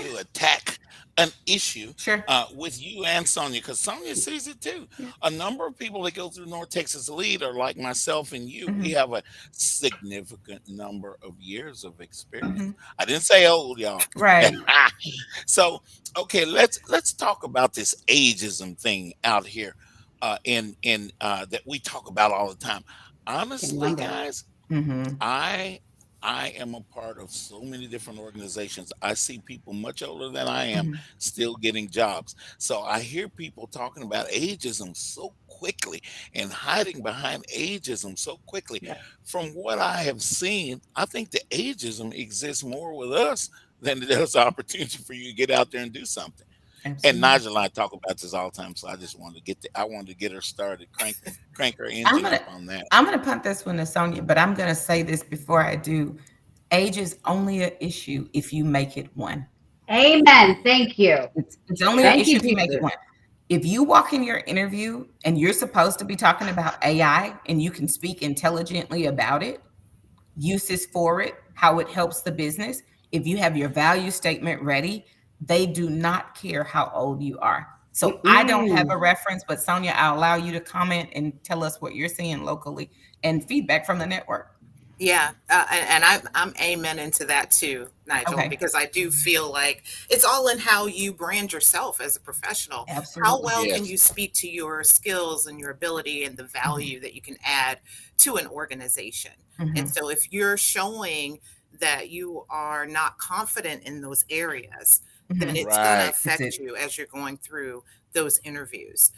to attack an issue Sure. with you and Sonia, because Sonia sees it too. Yeah. A number of people that go through North Texas Lead are like myself and you. Mhm. We have a significant number of years of experience. Mhm. I didn't say old, y'all. Right. So, okay, let's talk about this ageism thing out here, in that we talk about all the time. Honestly, Remember. guys, Mm-hmm. I am a part of so many different organizations. I see people much older than I am Mhm. still getting jobs. So I hear people talking about ageism so quickly and hiding behind ageism so quickly. Yep. From what I have seen, I think the ageism exists more with us than it does opportunity for you to get out there and do something. And Absolutely. Nigel and I talk about this all the time, so I just wanted to I wanted to get her started, crank her I'm engine gonna up on that. I'm gonna punt this one to Sonia, but I'm gonna say this before I do. Age is only an issue if you make it one. Amen. Thank you. It's only an Thank issue you, if you make it Jesus. one. If you walk in your interview and you're supposed to be talking about AI and you can speak intelligently about it, uses for it, how it helps the business, if you have your value statement ready, they do not care how old you are. So I don't have a reference, but Sonia, I'll allow you to comment and tell us what you're seeing locally and feedback from the network. Yeah, and I'm amen into that too, Nigel, Okay. because I do feel like it's all in how you brand yourself as a professional. How Absolutely. well can Yes. you speak to your skills and your ability and the value that you can add to an organization? And Mhm. so if you're showing that you are not confident in those areas, then Mhm. it's going to Right. That's affect it. you as you're going through those interviews.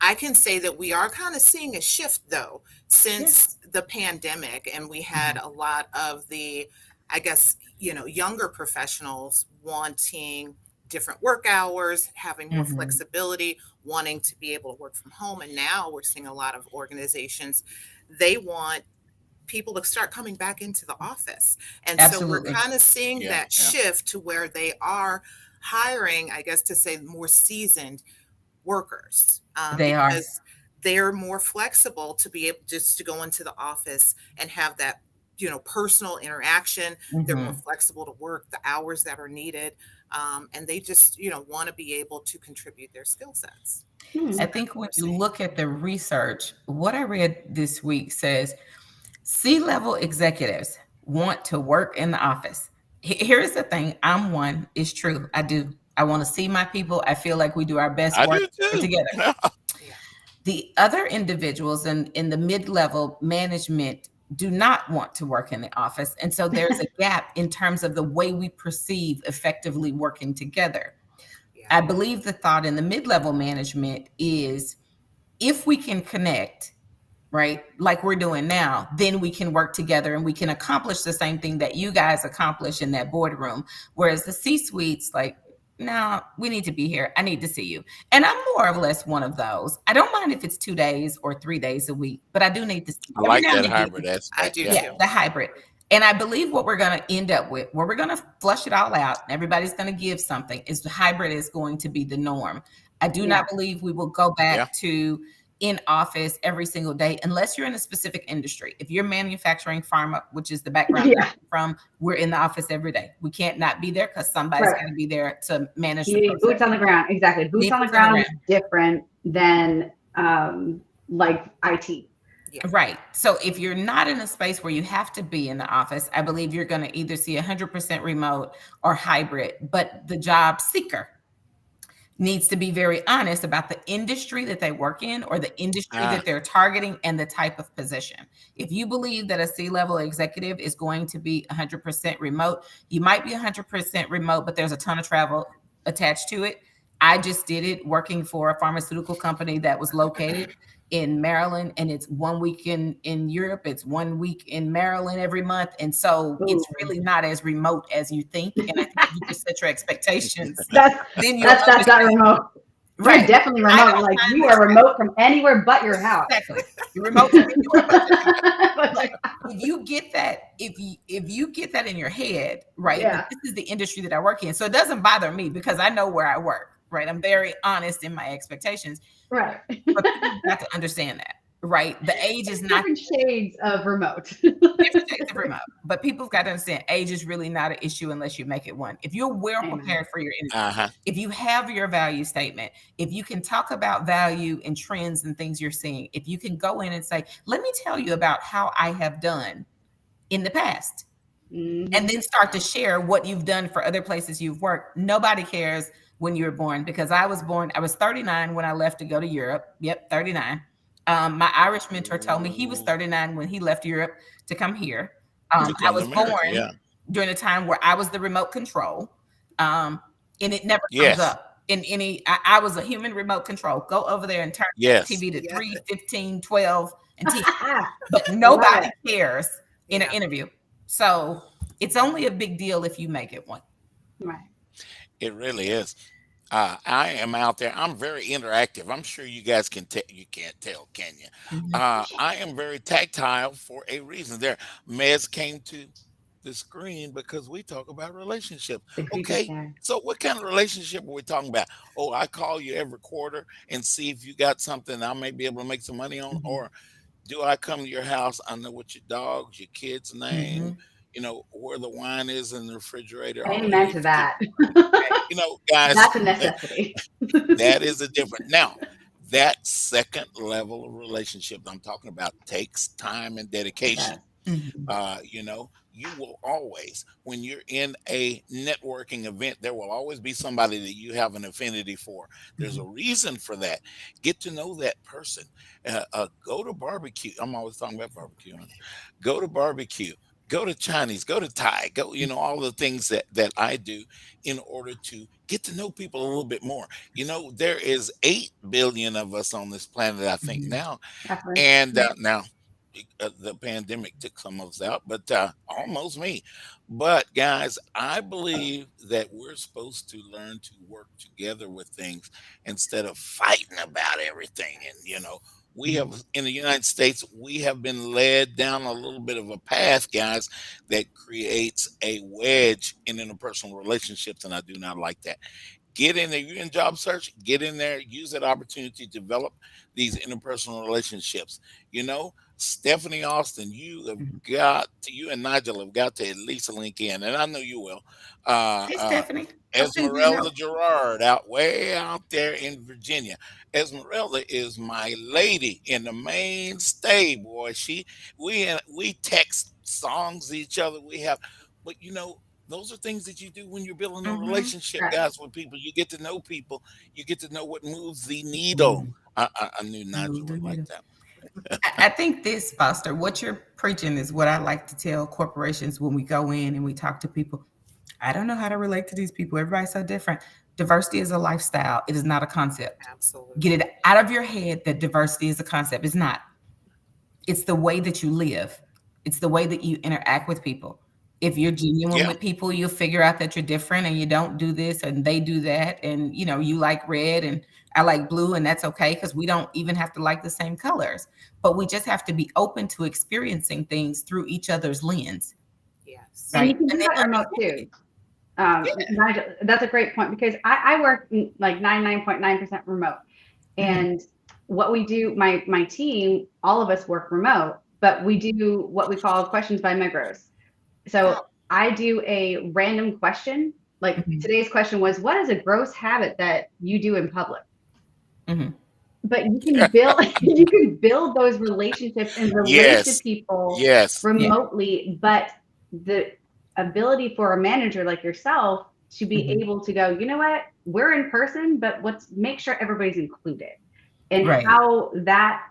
I can say that we are kind of seeing a shift though since the pandemic, and we had a lot of the, I guess, younger professionals wanting different work hours, having more Mhm. flexibility, wanting to be able to work from home. And now we're seeing a lot of organizations, they want people to start coming back into the office. And so we're Absolutely. kind of seeing Yeah. that Yeah. shift to where they are hiring, I guess to say, more seasoned workers, They are. because they're more flexible to be able just to go into the office and have that personal interaction. They're more Mhm. flexible to work the hours that are needed, and they just want to be able to contribute their skill sets. I think when you look at the research, what I read this week says C-level executives want to work in the office. Here's the thing. I'm one. It's true. I do. I want to see my people. I feel like we do our best I work do too. together. Yeah. The other individuals in the mid-level management do not want to work in the office. And so there's a gap in terms of the way we perceive effectively working together. Yeah. I believe the thought in the mid-level management is if we can connect, right, like we're doing now, then we can work together and we can accomplish the same thing that you guys accomplish in that boardroom. Whereas the C-suite's like, no, we need to be here. I need to see you. And I'm more or less one of those. I don't mind if it's 2 days or 3 days a week, but I do need to see you. I Every like now and that then, hybrid I aspect. do Yeah. yeah, the hybrid. And I believe what we're going to end up with, where we're going to flush it all out, and everybody's going to give something, is the hybrid is going to be the norm. I do not believe we will go back Yeah. to in office every single day, unless you're in a specific industry. If you're manufacturing, pharma, which is the background from, we're in the office every day. We can't not be there because somebody's got to be there to manage. You need boots on the ground. Exactly. Boots on the ground is different than like IT. Yeah. Right. So if you're not in a space where you have to be in the office, I believe you're going to either see 100% remote or hybrid, but the job seeker needs to be very honest about the industry that they work in or the industry that they're targeting and the type of position. If you believe that a C-level executive is going to be 100% remote, you might be 100% remote, but there's a ton of travel attached to it. I just did it working for a pharmaceutical company that was located in Maryland, and it's 1 week in Europe. It's 1 week in Maryland every month. And so it's really not as remote as you think. And I think if you just set your expectations, that's not remote. Right. You're definitely remote. Like you are remote from anywhere but your house. Exactly. You're remote from anywhere but your house. Like, if you get that, if you get that in your head, right? Yeah. This is the industry that I work in. So it doesn't bother me because I know where I work. Right. I'm very honest in my expectations. Right. But people have to understand that. Right. The age is not different shades of remote. Different shades of remote. But people've got to understand age is really not an issue unless you make it one. If you're well prepared for your industry, if you have your value statement, if you can talk about value and trends and things you're seeing, if you can go in and say, let me tell you about how I have done in the past. And then start to share what you've done for other places you've worked. Nobody cares when you were born, because I was 39 when I left to go to Europe. Yep, 39. My Irish mentor told me he was 39 when he left Europe to come here. I was born during a time where I was the remote control. And it never comes up in any, I was a human remote control. Go over there and turn the TV to 3, 15, 12, and 10. But nobody cares in an interview. So it's only a big deal if you make it one. Right. It really is. I am out there. I'm very interactive. I'm sure you guys can tell. You can't tell, can you? I am very tactile for a reason. There, Mez came to the screen because we talk about relationships. Okay, so what kind of relationship are we talking about? Oh, I call you every quarter and see if you got something I may be able to make some money on, or do I come to your house? I know what your dog's, your kid's name, you know, where the wine is in the refrigerator. Amen to that. You know, guys, that's a necessity. That is a different. Now, that second level of relationship I'm talking about takes time and dedication. You know, you will always, when you're in a networking event, there will always be somebody that you have an affinity for. There's a reason for that. Get to know that person. Go to barbecue. I'm always talking about barbecue. Go to barbecue. Go to Chinese, go to Thai, go, you know, all the things that I do in order to get to know people a little bit more. You know, there is 8 billion of us on this planet, I think now. And now the pandemic took some of us out, but almost me. But guys, I believe that we're supposed to learn to work together with things instead of fighting about everything. And, you know, we have in the United States, we have been led down a little bit of a path, guys, that creates a wedge in interpersonal relationships. And I do not like that. Get in there. You're in job search, get in there, use that opportunity to develop these interpersonal relationships. You know, Stephanie Austin, you and Nigeal have got to at least link in, and I know you will. Hey, Stephanie. Esmeralda Gerard way out there in Virginia. Esmeralda is my lady in the mainstay, boy. We text songs to each other. But you know, those are things that you do when you're building a relationship, guys, with people. You get to know people. You get to know what moves the needle. I knew Nigeal would like that. I think this, Foster, what you're preaching is what I like to tell corporations when we go in and we talk to people. I don't know how to relate to these people. Everybody's so different. Diversity is a lifestyle. It is not a concept. Absolutely. Get it out of your head that diversity is a concept. It's not. It's the way that you live. It's the way that you interact with people. If you're genuine with people, you'll figure out that you're different and you don't do this and they do that. And, you know, you like red and I like blue, and that's okay because we don't even have to like the same colors. But we just have to be open to experiencing things through each other's lens. Yes. Right? And you can do that remote too. That's a great point because I work like 99.9% remote. And what we do, my team, all of us work remote, but we do what we call questions by Megros. So I do a random question. Like today's question was, what is a gross habit that you do in public? But you can build those relationships and relate to people remotely. But the ability for a manager like yourself to be able to go, you know what, we're in person, but let's make sure everybody's included. And how that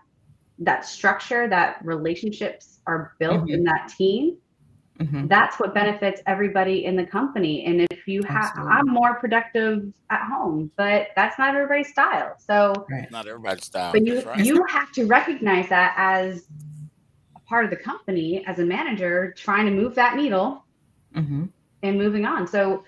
structure, that relationships are built in that team, that's what benefits everybody in the company. And if you have, I'm more productive at home, but that's not everybody's style. So not everybody's style. But you have to recognize that as a part of the company, as a manager, trying to move that needle and moving on. So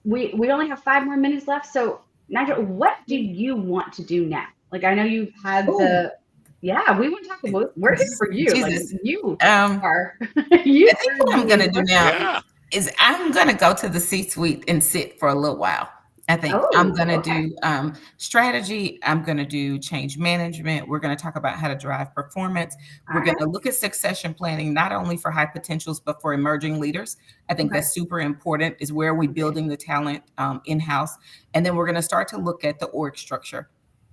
we only have 5 more minutes left. So Nigeal, what do you want to do now? Like, I know you've had we want to talk about, we're here for you. Jesus. Like you are. I think what I'm going to do now is I'm going to go to the C-suite and sit for a little while. I think I'm going to do strategy. I'm going to do change management. We're going to talk about how to drive performance. We're going to look at succession planning, not only for high potentials, but for emerging leaders. I think that's super important, is where are we building the talent in-house. And then we're going to start to look at the org structure.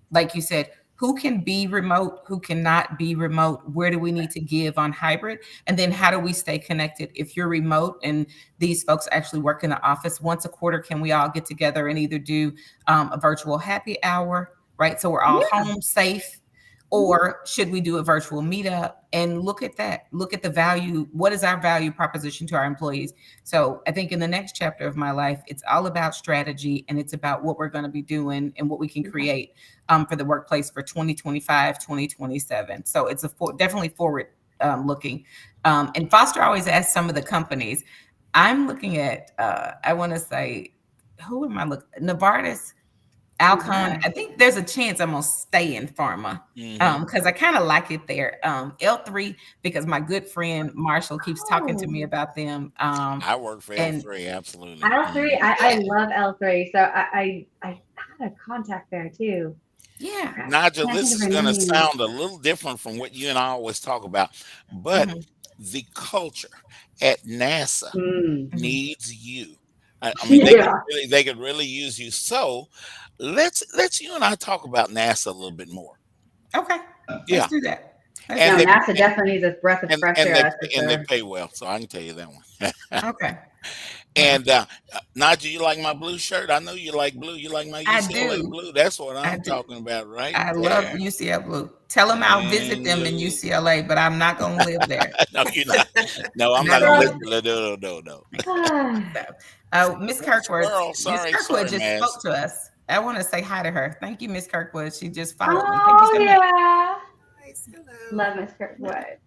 Like you said, who can be remote, who cannot be remote, where do we need to give on hybrid, and then how do we stay connected? If you're remote and these folks actually work in the office, once a quarter, can we all get together and either do a virtual happy hour, right? So we're all home safe, or should we do a virtual meetup? And look at that, look at the value. What is our value proposition to our employees? So I think in the next chapter of my life, it's all about strategy, and it's about what we're going to be doing and what we can create for the workplace for 2025, 2027. So it's definitely forward looking. And Foster always asks some of the companies. I'm looking at, I want to say, who am I looking? Novartis, Alcon. I think there's a chance I'm gonna stay in pharma because I kind of like it there. L3, because my good friend Marshall keeps talking to me about them. I work for L3, absolutely. L3, I love L3, so I had a contact there too. Yeah, Nigeal, this is going to sound a little different from what you and I always talk about, but the culture at NASA needs you. I mean, they could really use you. So let's you and I talk about NASA a little bit more. Okay, let's do that. NASA definitely needs a breath of fresh air. And they pay well, so I can tell you that one. Okay. And Nigeal, you like my blue shirt? I know you like blue. You like my UCLA blue. That's what I'm talking about, right? I love UCLA blue. Tell them I'll visit them in UCLA, but I'm not going to live there. No, you're not. No, I'm not going to live there. No. Miss Kirkwood. Miss Kirkwood just spoke to us. I want to say hi to her. Thank you, Miss Kirkwood. She just followed me. Thank you so much. Nice. Love Miss Kirkwood.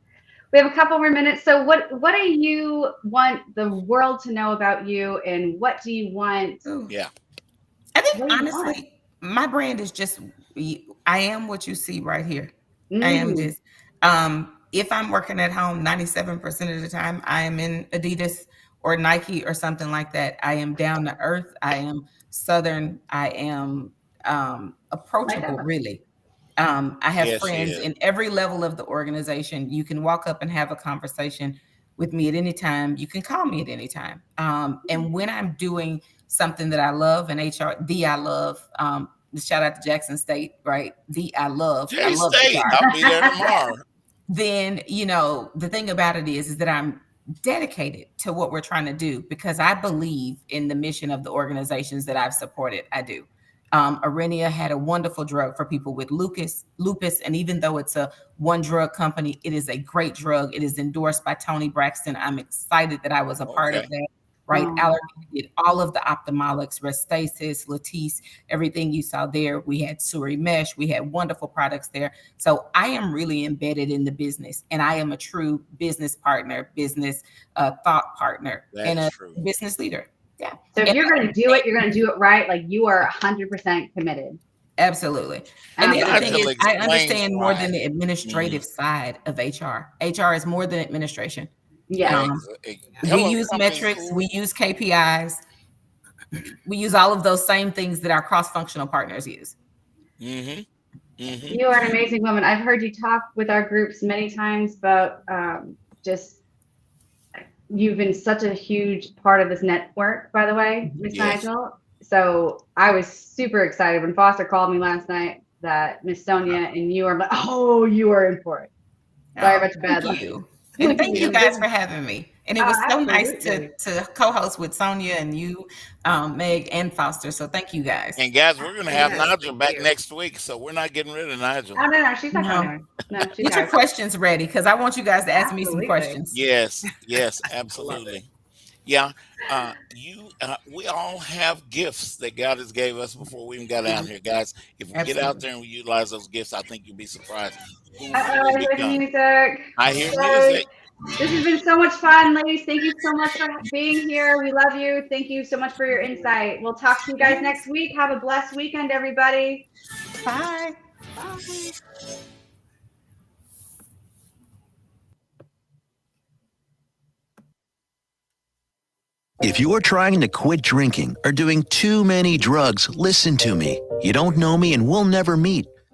We have a couple more minutes. So what do you want the world to know about you, and what do you want? I think honestly, my brand is just, I am what you see right here. I am just, if I'm working at home, 97% of the time, I am in Adidas or Nike or something like that. I am down to earth. I am Southern. I am approachable, really. I have friends in every level of the organization. You can walk up and have a conversation with me at any time. You can call me at any time. And when I'm doing something that I love, and HR, I love, shout out to Jackson State, right? I love State. I'll be there tomorrow. Then, the thing about it is that I'm dedicated to what we're trying to do, because I believe in the mission of the organizations that I've supported. I do. Arenia had a wonderful drug for people with lupus, and even though it's a one drug company, it is a great drug. It is endorsed by Tony Braxton. I'm excited that I was a part of that. Right, Allergy did all of the ophthalmologics, Restasis, Latisse, everything you saw there. We had Suri Mesh. We had wonderful products there. So I am really embedded in the business, and I am a true business partner, business thought partner, and a business leader. Yeah. So if you're going to do it, you're going to do it right. Like, you are 100% committed. Absolutely. And the other thing is, I understand more than the administrative side of HR. HR is more than administration. Yeah. We use metrics. We use KPIs. We use all of those same things that our cross-functional partners use. You are an amazing woman. I've heard you talk with our groups many times about just you've been such a huge part of this network, by the way, Miss Yes. Nigeal. So I was super excited when Foster called me last night that Miss Sonia and you are like, oh, you are important. Sorry about your bad luck. Thank you. And thank you guys for having me. And it was so nice to co-host with Sonia and you, Meg and Foster. So thank you guys. And guys, we're going to have Yes, Nigeal back you. next week, so we're not getting rid of Nigeal. Oh, no, she's not No. coming. No, she's Get your not. questions ready because I want you guys to ask me some Absolutely. questions. Yes, absolutely. Yeah, we all have gifts that God has gave us before we even got out here, guys. If we get out there and we utilize those gifts, I think you'll be surprised who we I will hear become. music. I hear So, music. This has been so much fun, ladies. Thank you so much for being here. We love you. Thank you so much for your insight. We'll talk to you guys next week. Have a blessed weekend, everybody. Bye. Bye. If you're trying to quit drinking or doing too many drugs, listen to me. You don't know me and we'll never meet.